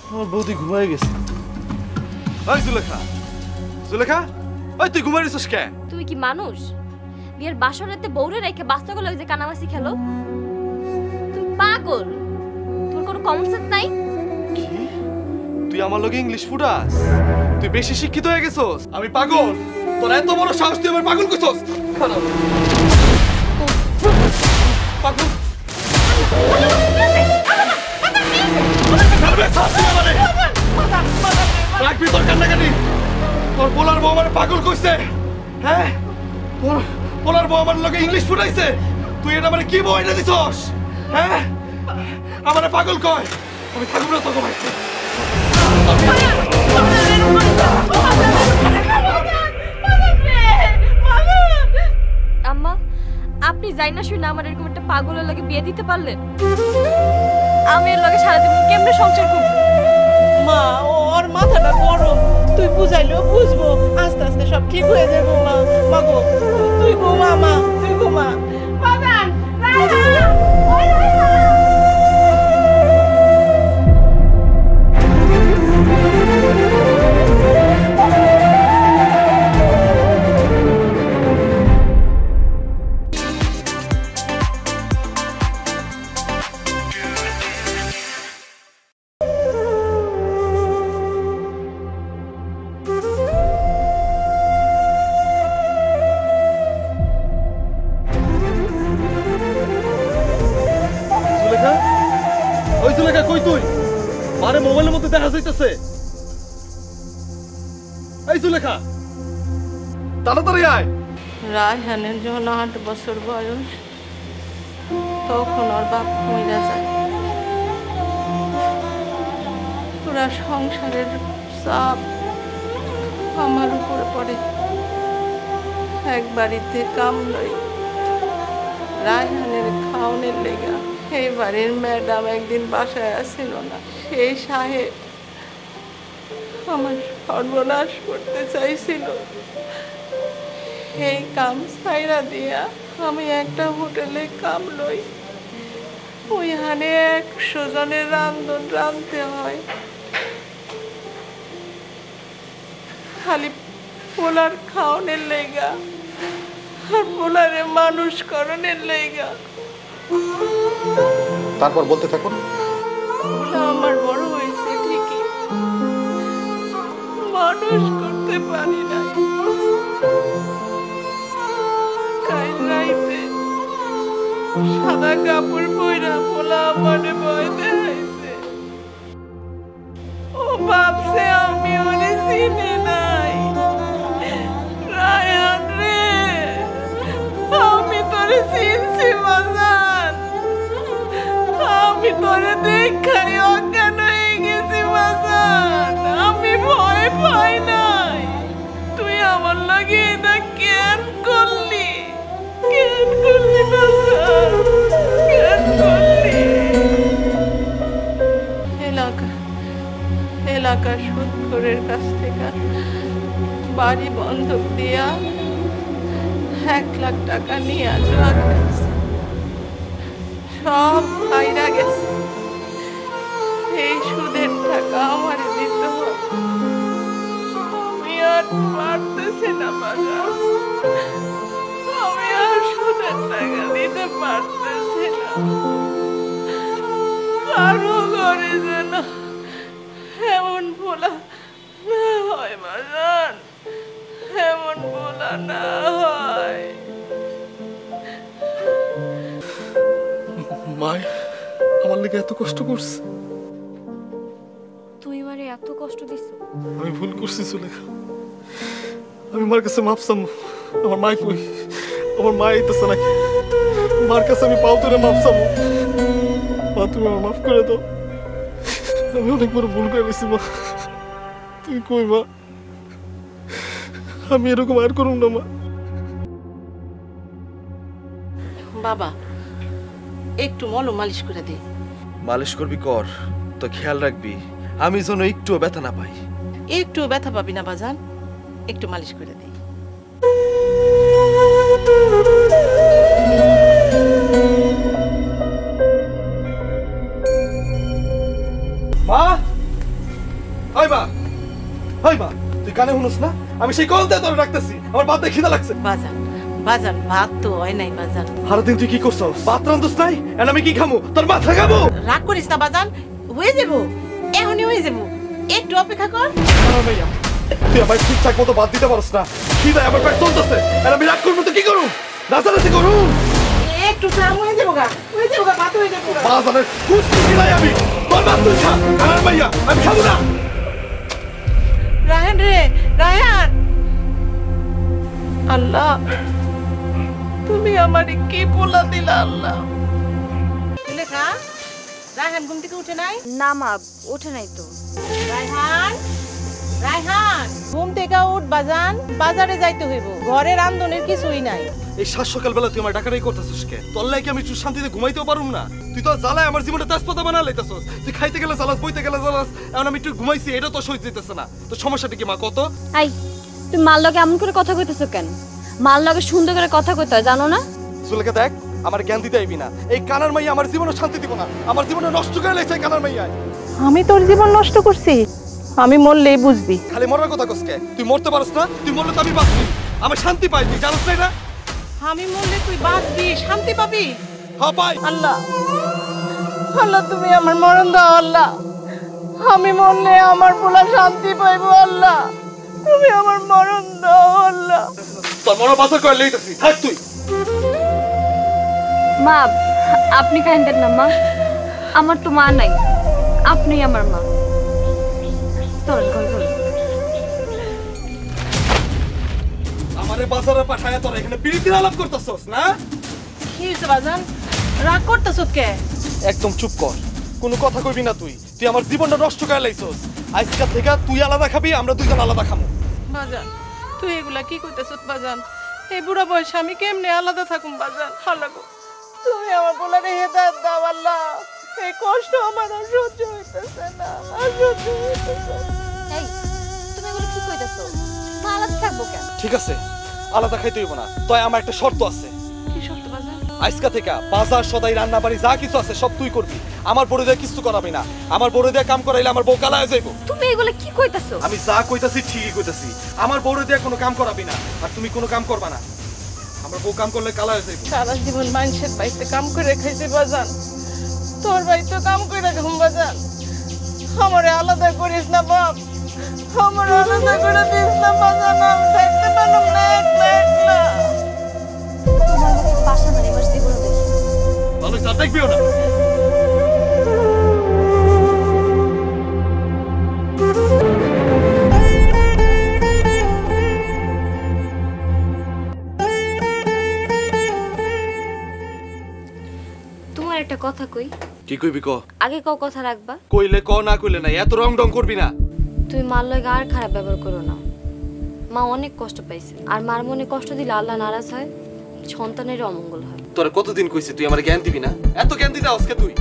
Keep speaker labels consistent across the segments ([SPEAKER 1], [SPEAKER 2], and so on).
[SPEAKER 1] আমার বৌদি ঘুমাই গেছে। ওই জুলেখা, জুলেখা, ওই তুই ঘুমাই গেছিস কে?
[SPEAKER 2] তুমি কি মানুষ? বিয়ের বাসরেতে বউরে রেখে বাস্তব লাগে যে কানামাসি খেলো? তুমি পাগল, তোর কোনো কমন সেন্স নাই?
[SPEAKER 1] কি তুই আমার লগে ইংলিশ ফুটাস? তুই বেশি শিক্ষিত হয়ে গেছস। আমি পাগল? তোর এত বড় সাহস, তুই আমার পাগল কইছস? পাগল রাখবি তোর কান্নাকাটি। তোর পোলার বউ আমার পাগল কইছে। হ্যাঁ, পোলার বউ আমার লগে ইংলিশ ফুটাইছে। তুই এটা মানে কি বউ এনে দিছস? হ্যাঁ, আমার পাগল কয়। আমি থাকবো না তোকে ভাই।
[SPEAKER 2] আম্মা, আপনি যাই না শুনে আমার এরকম একটা পাগলের লাগে বিয়ে দিতে পারলেন? আমি এর লগে সারা জীবন কেমনে সংসার করব?
[SPEAKER 3] মা, ওর মাথাটা গরম, তুই বুঝাইলেও বুঝবো, আস্তে আস্তে সব ঠিক হয়ে যাবো। মা, মা গো, তুই ঘুমা, মা তুই ঘুমা। বাজান,
[SPEAKER 1] কই তুই? মারে মোবাইলের মধ্যে দেখা যাইতেছে। এই জুলেখা, তাড়াতাড়ি আয়।
[SPEAKER 3] রায়হানের যখন 8 বছর বয়স, তখন ওর বাপ মইরা যায়। পুরা সংসারের চাপ আমার উপরে পড়ে। এক বাড়িতে কাম লই, রায়হানের খাওয়ানোর লেগা এই বাড়ির ম্যাডাম একদিন বাসায় আসছিল না। সেই সাহেব আমার সর্বনাশ করতে চাইছিল। এই কাম ছাইরা দিয়া আমি একটা হোটেলে কাম লই। ওইখানে 100 জনের রান্ধন রাঁধতে হয়, খালি পোলার খাওয়ানোর লেগা আর পোলারে মানুষ করণের লেগা।
[SPEAKER 4] তারপর বলতে থাকুন।
[SPEAKER 3] পোলা আমার বড় হয়েছে ঠিকই, মানুষ করতে পারি না। কাল রাইতে সাদা কাপড় পইরা পোলা আমারে ভয় দেখাইছে। ও ভাবছে আমি ওরে চিনি নাই। রায়হান রে, আমি তোরে চিনছি বাজান, আমি তোরে দেখাই অজ্ঞান হয়ে গেছি বাজান। আমি ভয় পাই নাই। তুই আমার লাগে এটা কেন করলি? কেন করলি বাজান? কেন করলি? এলাকার সুদখোরের কাছ থেকে বাড়ি বন্ধক দিয়া 1 লাখ টাকা নিয়ে আসা সব বাইরা গেছে। এই সুদের টাকা আমার দিতে হবে। আমি আর পারতেছি না বাজার, আমি আর সুদের টাকা দিতে পারতেছি না। কারো ঘরে যেন এমন ভোলা না হয় বাজার, এমন ভোলা না হয়।
[SPEAKER 1] মাই আমার লেগে এত কষ্ট করছে।
[SPEAKER 2] তুই মারে এত কষ্ট দিস?
[SPEAKER 1] আমি ভুল করছি জুলেখা। আমি মার কাছে মাপ চামু। আমার মাই কই? আমার মা আইতেছে নাকি? মার কাছে আমি পাও তোরে মাপ চামু। মা, তুমি আমার মাফ করে দাও। আমি অনেক বড় ভুল করে গেছি মা। তুই কই মা? আমি এরকম আর করুম না মা।
[SPEAKER 3] বাবা, একটু মলম মালিশ করে দে।
[SPEAKER 1] মালিশ করবি কর, তো খেয়াল রাখবি আমি যেন একটুও ব্যথা না পাই।
[SPEAKER 3] একটু ব্যথা পাবি না বাজান, একটু মালিশ করে দে।
[SPEAKER 1] মা, হাই মা, হাই মা, তুই কানে শুনুস না? আমি সেই কল দিয়ে তোরে রাখতেছি, আমার বাদ দিয়ে খিদা লাগছে।
[SPEAKER 3] বাজান বাজান ভাত তো হয় নাই বাজান।
[SPEAKER 1] সারাদিন তুই কি করছস? ভাত রান্ধুস নাই? আর আমি কি খামু? তোর মাথা খাবো?
[SPEAKER 3] রাগ করিস না বাজান, হয়ে যাবো, এখনই হয়ে যাবো, একটু অপেক্ষা কর।
[SPEAKER 1] ভাইয়া, তুই আমার ঠিকঠাক মতো বাদ দিতে পারস না। খিদায় আমার পেট চলতেছে, আর আমি রাগ করবো তো কি করুম? নাচানাচি করুম?
[SPEAKER 3] একটু টাইম হয়ে যাবো গা, ভাত হয়ে যাবো গা।
[SPEAKER 1] বাজারের কুস্তি খিলাই আমি, তোর ভাত তুই খা। আর ভাইয়া, আমি খাবো না।
[SPEAKER 3] রায়হান রে, রায়হান, আল্লাহ তুমি আমারে কি বলা দিলা আল্লাহ। লেখা রায়হান ঘুম থেকে উঠে নাই?
[SPEAKER 2] না মা, ওঠে নাই তো।
[SPEAKER 3] রায়হান, রায়হান ঘুম থেকে উঠ বাজান, বাজারে যাইতে হইব, ঘরে রান্ধনের কিছুই নাই।
[SPEAKER 1] এই সাত সকালবেলা তুই আমার ডাকাটাই করতেছিস কে? তোর লাগে আমি একটু শান্তিতে ঘুমাইতেও পারুম না। তুই তো জ্বালায় আমার জীবনে তেজপাতা বানা লাইতেছস। তুই খাইতে গেলে জ্বালাস, বইতে গেলে জ্বালাস। এখন আমি একটু ঘুমাইছি, এটা তো সহ্য হইতেছে না। তো সমস্যাটা কি মা কত?
[SPEAKER 2] আই, তুমি মার লগে এমন করে কথা কইতেছো কেন? মার লগে সুন্দর করে কথা কইতে হয়, জানো না?
[SPEAKER 1] সুলেখা দেখ, আমার জ্ঞান দিতে আইবি না। এই কানার মাইয়া আমার জীবনে শান্তি দিব না। আমার জীবনে নষ্ট করে লাইছে কানার মাইয়া।
[SPEAKER 3] আমি তোর জীবন নষ্ট করছি? আমি মরলেই বুঝবি।
[SPEAKER 1] খালি মরার কথা কস কে? তুই মরতে পারস না? তুই মরলে তো আমি বাঁচবি, আমি শান্তি পাই। তুই জানোস না এটা?
[SPEAKER 3] আমি মরলে তুই বাঁচবি, শান্তি পাবি।
[SPEAKER 1] হ্যাঁ পাই।
[SPEAKER 3] আল্লাহ, আল্লাহ তুমি আমার মরণ দাও আল্লাহ। আমি মরলে আমার পোলা শান্তি পাইবো আল্লাহ। তুমি আমার মরণ দাও আল্লাহ।
[SPEAKER 1] তোর মরা বাজার করে লইতেছি, থাক তুই।
[SPEAKER 2] মা, আপনি কাঁদেন না মা, আমার তো মা নাই, আপনি আমার মা। চলেন ঘরে চলেন।
[SPEAKER 1] আমারে বাজারে পাঠায়া তোরা এখানে বিড়ির আলাপ করতেছস না?
[SPEAKER 3] কি হইছে বাজান, রাগ করতেছস কে?
[SPEAKER 1] একদম চুপ কর, কোনো কথা কইবি না তুই। তুই আমার জীবনটা নষ্ট করে লাইছস। আজকে থেকে তুই আলাদা খাবি, আমরা দুইজন আলাদা খামু।
[SPEAKER 3] বাজান তুই এগুলা কি কইতেছস বাজান? এই বুড়া বয়সে আমি কেমনে আলাদা থাকুম বাজান? আল্লাহ গো, তুমি আমার পোলারে হেদায়েত দাও আল্লাহ। এই কষ্ট আমার আর সহ্য হইতেছে না, আর সহ্য হইতেছে না।
[SPEAKER 2] এই, তুমি এগুলো কি কইতেছো? মা আলাদা থাকবো কেন?
[SPEAKER 1] ঠিক আছে, আলাদা খাইতে হইব না। তয় আমার একটা শর্ত আছে।
[SPEAKER 3] কি শর্ত বাজান?
[SPEAKER 1] আজকে থেকে বাজার সদাই রান্না বাড়ি যা কিছু আছে সব তুই করবি। আমার বড় দিয়ে কিছু করাবি না। আমার বড় দিয়ে কাম করাইলে আমার বউ কালা হয়ে যাইব।
[SPEAKER 2] তুমি এগুলো কি কইতাছো?
[SPEAKER 1] আমি যা কইতাছি ঠিকই কইতাছি। আমার বড় দিয়ে কোনো কাম করাবি না, আর তুমি কোনো কাম করবা না। আমার বউ কাম করলে কালা হয়ে যাইব।
[SPEAKER 3] সারা জীবন মানুষের বাড়িতে কাম করে খাইছে বাজান, তোর বাড়িতে কাম করে ঘুম বাজান। আমারে আলাদা করিস না বাপ, আমার আলাদা করে দিস না বাজান। আমি থাকতে পারলাম না একলা একলা।
[SPEAKER 2] তোমার মতো বাসা মানে আমার জীবনে দেখি।
[SPEAKER 1] ভালো চা দেখবিও না।
[SPEAKER 2] তোমার একটা কথা কই।
[SPEAKER 1] কি কইবি ক?
[SPEAKER 2] আগে কও কথা রাখবা।
[SPEAKER 1] কইলে ক, না কইলে না। এত রং ডং করবি না।
[SPEAKER 2] তুমি মার লগে আর খারাপ ব্যবহার করো না। মা অনেক কষ্ট পাইছে, আর মার মনে কষ্ট দিলে আল্লাহ নারাজ হয়, সন্তানের অমঙ্গল হয়।
[SPEAKER 1] তোরা কতদিন কইছিস তুই আমার জ্ঞান দিবি না? এত জ্ঞান দিতে আজকে তুই?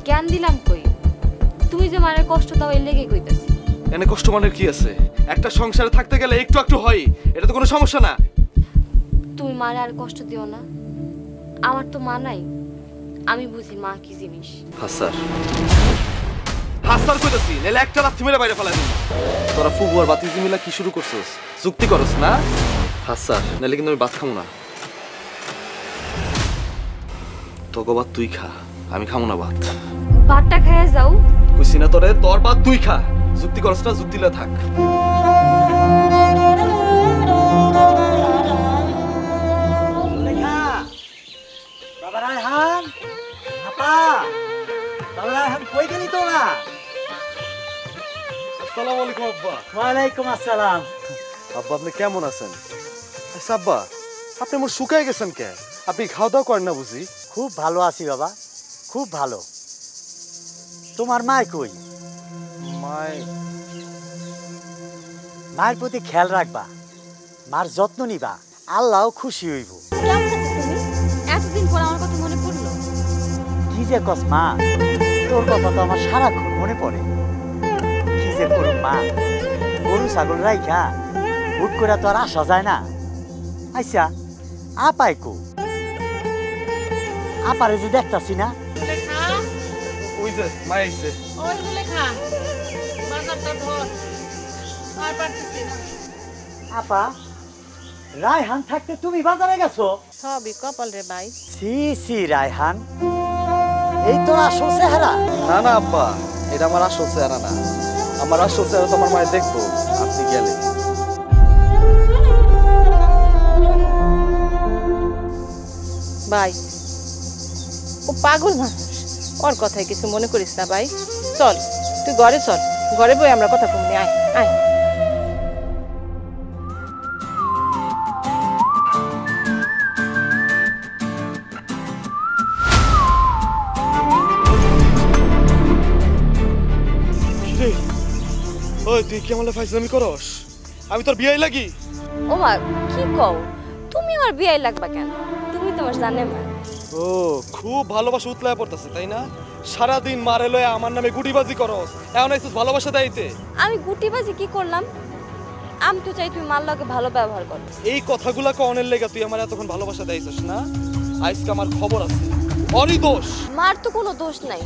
[SPEAKER 2] জ্ঞান দিলাম কই? তুমি যে মারে কষ্ট দাও এর লেগে কইতাছি।
[SPEAKER 1] এনে কষ্ট মানের কি আছে? একটা সংসারে থাকতে গেলে একটু একটু হয়, এটা তো কোনো সমস্যা না।
[SPEAKER 2] তুমি মারে আর কষ্ট দিও না। আমার তো মা নাই, আমি বুঝি মা কি জিনিস।
[SPEAKER 1] হাসার হাসার কইতাছি, নেলে একটা লাথি মেরে বাইরে ফেলাই দিবি। তোরা ফুবু আর বাতিজি মিলা কি শুরু করছস? যুক্তি করস না? হাসার, নেলে কিন্তু আমি ভাত খামু না। তোকে ভাত তুই খা, আমি খামু না ভাত।
[SPEAKER 2] ভাতটা খাইয়া যাও।
[SPEAKER 1] কইছি না তোরে, তোর ভাত তুই খা। যুক্তি করস না, যুক্তি লয়ে থাক।
[SPEAKER 4] বাবা রায়হান, আপা, বাবা রায়হান কই গেলি তোরা?
[SPEAKER 1] আসসালামু আলাইকুম আব্বা।
[SPEAKER 4] ওয়ালাইকুম আসসালাম।
[SPEAKER 1] আব্বা আপনি কেমন আছেন? আচ্ছা আব্বা, আপনি মোর শুকায় গেছেন কে? আপনি খাওয়া দাওয়া করেন না বুঝি?
[SPEAKER 4] খুব ভালো আছি বাবা, খুব ভালো। তোমার মায় কই? মায়ের প্রতি খেয়াল রাখবা, মার যত্ন নিবা, আল্লাহও খুশি হইব।
[SPEAKER 2] কেমন আছো তুমি? এতদিন পর আমার কথা মনে পড়লো।
[SPEAKER 4] কি যে কস মা, তোর কথা তো আমার সারাক্ষণ মনে পড়ে। কি যে করুম মা, গরু ছাগল রাইখা হুট করে তো আর আসা যায় না। আচ্ছা আপাই কো? আপারে যে দেখতাছি না।
[SPEAKER 3] লেখা
[SPEAKER 1] ওই যে মা আইছে।
[SPEAKER 3] ওই লেখা বাজার হাতটা ধর আর পারতেছি না।
[SPEAKER 4] আপা রায়হান থাকতে তুমি বাজারে গেছো?
[SPEAKER 3] সবই কপাল রে ভাই।
[SPEAKER 4] সি সি রায়হান, এই তোর আসল চেহারা?
[SPEAKER 1] না না আব্বা, এটা আমার আসল চেহারা না। আমার আসল চেহারা তো আমার মায়ের দেখবো আপনি গেলে।
[SPEAKER 3] ভাই ও পাগল মানুষ, ওর কথায় কিছু মনে করিস না ভাই। চল তুই ঘরে চল, ঘরে বই আমরা কথা কমনি। আয় আয়।
[SPEAKER 1] ওই তুই কি আমার ফাইজলামি করস? আমি তোর বিয়ে লাগি?
[SPEAKER 2] ও মা কি কও, তুমি আমার বিয়ে লাগবা কেন? তুমি তোমার জানে মা।
[SPEAKER 1] ও খুব ভালোবাসা উতলায় পড়তেছে তাই না? সারাদিন মারে লয়ে আমার নামে গুটিবাজি করস, এখন আইছিস ভালোবাসা দেইতে।
[SPEAKER 2] আমি গুটিবাজি কি করলাম? আমি তো চাই তুমি মার লগে ভালো ব্যবহার করো।
[SPEAKER 1] এই কথাগুলা কনের লেগে তুই আমার এতক্ষণ ভালোবাসা দেইছিস না? আজকে আমার খবর আছে, অরি দোষ।
[SPEAKER 2] মার তো কোনো দোষ নাই,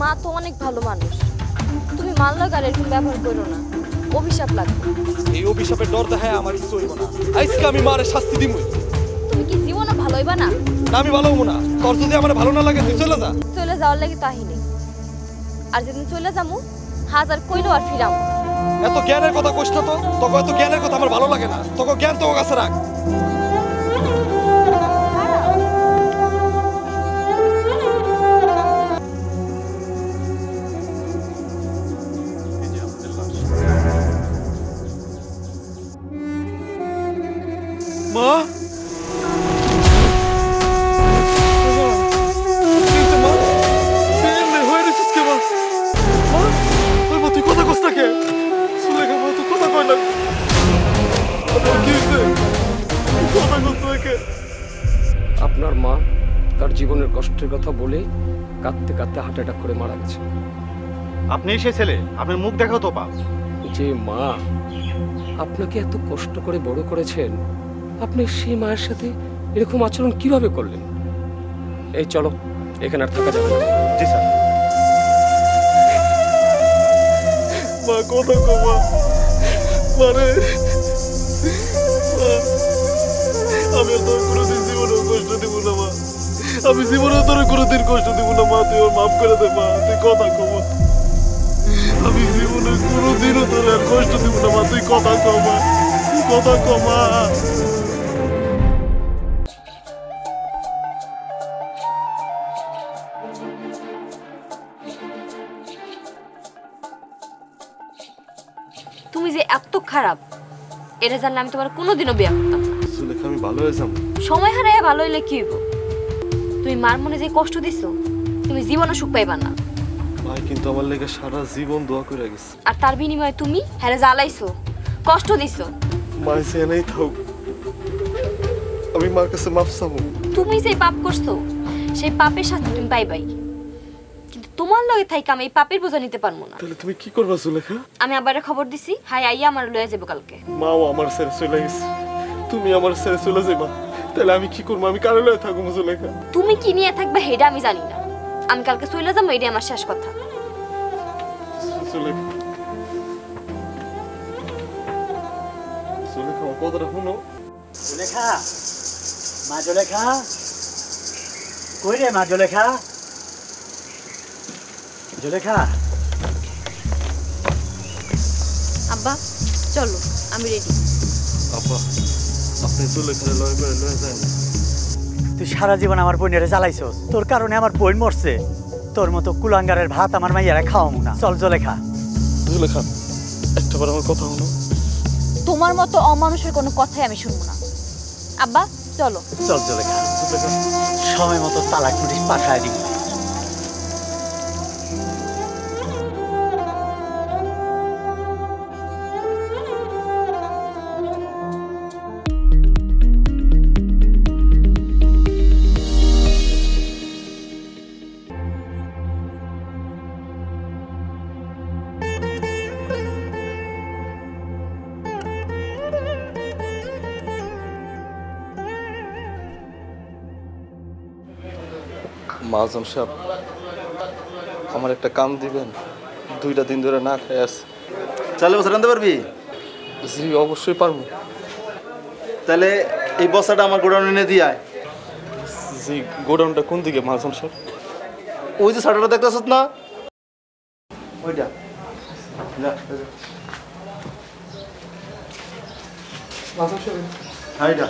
[SPEAKER 2] মা তো অনেক ভালো মানুষ। তুমি মার লগে আর এরকম ব্যবহার করো না, অভিশাপ লাগবে।
[SPEAKER 1] এই অভিশাপের ডর দেখায় আমার কিছু হইব না। আজকে আমি মারে শাস্তি দিমই।
[SPEAKER 2] তুমি কি জীবনে ভালো হইবা না?
[SPEAKER 1] না আমি ভালো হবো না। তোর যদি আমার ভালো না লাগে তুই চলে যা।
[SPEAKER 2] চলে যাওয়ার লাগি তাহিনী, আর যেদিন চলে যামু হাজার কইলো আর ফিরাম।
[SPEAKER 1] এত জ্ঞানের কথা কইস না তো, তোকে এত জ্ঞানের কথা আমার ভালো লাগে না। তোকে জ্ঞান তোর কাছে রাখ। মা তুই কথা কস থাকে? সুলেখা মা তুই কথা কয় না, কথা কস থাকে?
[SPEAKER 5] আপনার মা তার জীবনের কষ্টের কথা বলে কাঁদতে কাঁদতে হার্ট অ্যাটাক করে মারা গেছে।
[SPEAKER 6] আপনি সে ছেলে, আপনার মুখ দেখাও তো বাপ।
[SPEAKER 5] যে মা আপনাকে এত কষ্ট করে বড় করেছেন, আপনি সেই মায়ের সাথে এরকম আচরণ কিভাবে করলেন? এই চলো, এখানে আর থাকা যাবে না।
[SPEAKER 6] জি স্যার।
[SPEAKER 1] মা কথা কমা মানে আমি আর তোর কোনোদিন জীবনে কষ্ট দিব না মা। আমি জীবনে তোর কোনোদিন কষ্ট দিব না মা। তুই ওর মাফ করে দে মা, তুই কথা কমা। আমি জীবনে কোনোদিনও তোর আর কষ্ট দিব না মা। তুই কথা কমা, তুই কথা কমা।
[SPEAKER 2] তুমি যে এত খারাপ এটা জানলে আমি তোমার কোনোদিনও বিয়ে করতাম না।
[SPEAKER 1] সুলেখা আমি ভালো হয়ে যাবো।
[SPEAKER 2] সময় হারাইয়া ভালো হইলে কি হইব? তুমি মার মনে যে কষ্ট দিছো তুমি জীবনে সুখ পাইবা না।
[SPEAKER 1] ভাই কিন্তু আমার লেগে সারা জীবন দোয়া করে গেছে।
[SPEAKER 2] আর তার বিনিময়ে তুমি হ্যাঁ জ্বালাইছো, কষ্ট দিছো।
[SPEAKER 1] মা সেনেই থাক, আমি মার কাছে মাফ চাবো।
[SPEAKER 2] তুমি যে পাপ করছো সেই পাপের শাস্তি তুমি পাইবাই, কিন্তু তোমার লগে থাইকা আমি এই পাপের বোঝা নিতে পারবো না।
[SPEAKER 1] তাহলে তুমি কি করবা সুলেখা?
[SPEAKER 2] আমি আবার খবর দিছি, হাই আইয়া আমার লয়ে যাবো কালকে।
[SPEAKER 1] মাও আমার ছেড়ে চলে গেছে, তুমি আমার ছেড়ে চলে যাবা, তাহলে আমি কি করবো? আমি কারো লয়ে থাকবো সুলেখা?
[SPEAKER 2] তুমি কি নিয়ে থাকবে হেডা আমি জানি না, আমি কালকে চলে যাবো, এটাই আমার শেষ কথা।
[SPEAKER 1] সুলেখা, সুলেখা আমার কথাটা শুনো।
[SPEAKER 4] জুলেখা, মা জুলেখা, কই রে মা জুলেখা? জুলেখা,
[SPEAKER 2] আব্বা চলো, আমি রেডি।
[SPEAKER 1] আপা আপনি সুলেখারে লয়ে করে লয়ে যান।
[SPEAKER 4] তুই সারা জীবন আমার বোনের জ্বালাইছস, তোর কারণে আমার বোন মরছে। তোর মতো কুলাঙ্গারের ভাত আমার মাইয়ারা খাওয়ামু না। চল জুলেখা।
[SPEAKER 1] সুলেখা একটা বার আমার কথা শুনো।
[SPEAKER 2] তোমার মতো অমানুষের কোনো কথাই আমি শুনবো না। আব্বা চলো।
[SPEAKER 4] চল জুলেখা, সময় মতো তালাক নোটিশ পাঠায় দিবি।
[SPEAKER 1] মাঝম সাহেব আমার একটা কাম দিবেন? 2টা দিন ধরে না খেয়ে আছে।
[SPEAKER 7] চাইলে বছর আনতে পারবি?
[SPEAKER 1] জি অবশ্যই পারবো।
[SPEAKER 7] তাহলে এই বস্তাটা আমার গোডাউনে এনে দিয়ে আয়।
[SPEAKER 1] জি গোডাউনটা কোন দিকে মাঝন স্যার?
[SPEAKER 7] ওই যে শাটারটা দেখতেছিস না ওইটা। হ্যাঁ এটা।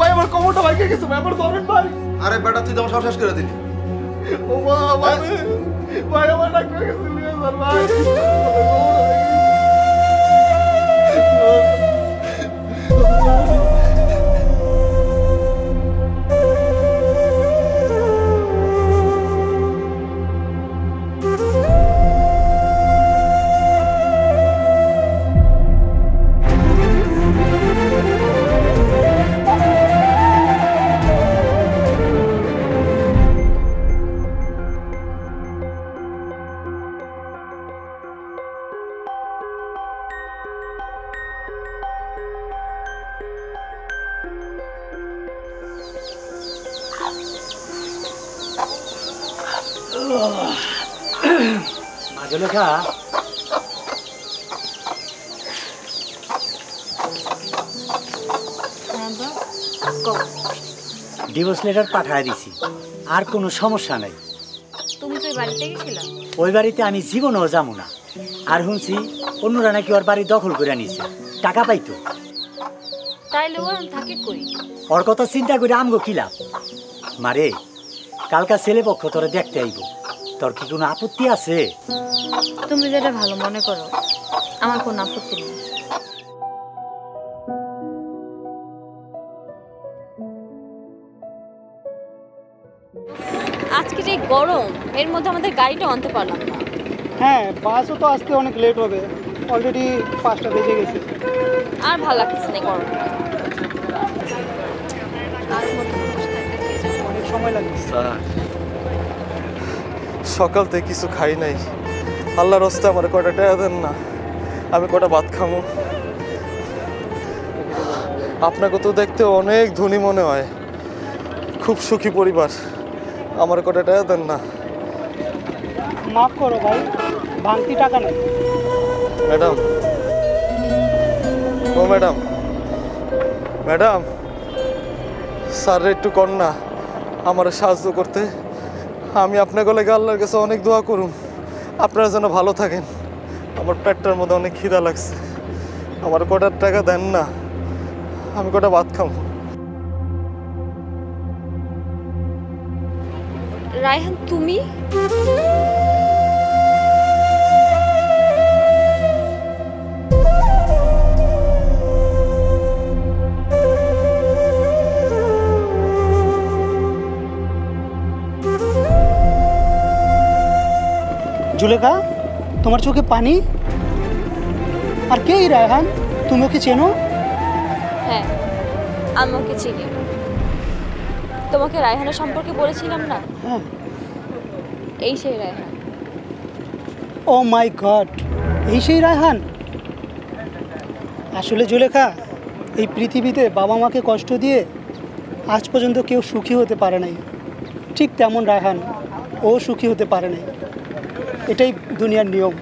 [SPEAKER 1] ভাই আমার কোমরটা ভাই গেছে ভাই, আমার ধরেন ভাই।
[SPEAKER 7] আরে বেটা তুই তো আমার সব শেষ করে দিলি।
[SPEAKER 1] ও ভাই ভাই আমার ডাক্তার কাছে নিয়ে যান ভাই।
[SPEAKER 4] মাজলেখা ডিভোর্স লেটার পাঠায় দিছি, আর কোনো সমস্যা নাই।
[SPEAKER 2] তুমি তো ওই বাড়িতে গেছিলা?
[SPEAKER 4] ওই বাড়িতে আমি জীবনেও যাবো না। আর শুনছি অন্যরা নাকি ওর বাড়ি দখল করে নিছে, টাকা পাইতো।
[SPEAKER 2] তাইলে ও এখন থাকে কই?
[SPEAKER 4] ওর কথা চিন্তা করে আমগো কি লাভ? মারে কালকা ছেলে পক্ষ তোরা দেখতে আইব, তোর কি কোনো আপত্তি আছে?
[SPEAKER 2] তুমি যেটা ভালো মনে করো, আমার কোনো আপত্তি নেই। আজকে যে গরম, এর মধ্যে আমাদের গাড়িটা আনতে পারলাম না।
[SPEAKER 8] হ্যাঁ বাসও তো আসতে অনেক লেট হবে, অলরেডি 5টা বেজে গেছে।
[SPEAKER 2] আর ভালো লাগতেছে না গরম। আর মধ্যে বসে থাকতে কে জানে।
[SPEAKER 8] অনেক সময় লাগবে।
[SPEAKER 1] স্যার সকাল থেকে কিছু খাই নাই, আল্লাহর রাস্তায় আমার কয়টা টাকা দেন না, আমি কটা ভাত খামো। আপনাকে তো দেখতে অনেক ধনী মনে হয়, খুব সুখী পরিবার, আমার কটা টাকা দেন না।
[SPEAKER 8] মাফ করো ভাই, ভাঙতি টাকা নেই।
[SPEAKER 1] ম্যাডাম, ও ম্যাডাম, ম্যাডাম স্যার একটু কর না আমার সাহায্য করতে। আমি আপনাকে লেগে আল্লাহর কাছে অনেক দোয়া করুন, আপনারা যেন ভালো থাকেন। আমার পেটটার মধ্যে অনেক খিদা লাগছে, আমার কটার টাকা দেন না, আমি কটা ভাত খাবো।
[SPEAKER 2] রায়হান তুমি?
[SPEAKER 8] জুলেখা, তোমার চোখে পানি? আর কে এই রায়হান? তুমি ওকে চেনো?
[SPEAKER 2] হ্যাঁ আমি ওকে চিনি। তোমাকে রায়হানের সম্পর্কে বলেছিলাম না?
[SPEAKER 8] হ্যাঁ।
[SPEAKER 2] এই সেই রায়হান।
[SPEAKER 8] ও মাই গড, এই সেই রায়হান? আসলে জুলেখা, এই পৃথিবীতে বাবা মাকে কষ্ট দিয়ে আজ পর্যন্ত কেউ সুখী হতে পারে নাই। ঠিক তেমন রায়হান, ও সুখী হতে পারে নাই। এটাই দুনিয়ার নিয়ম।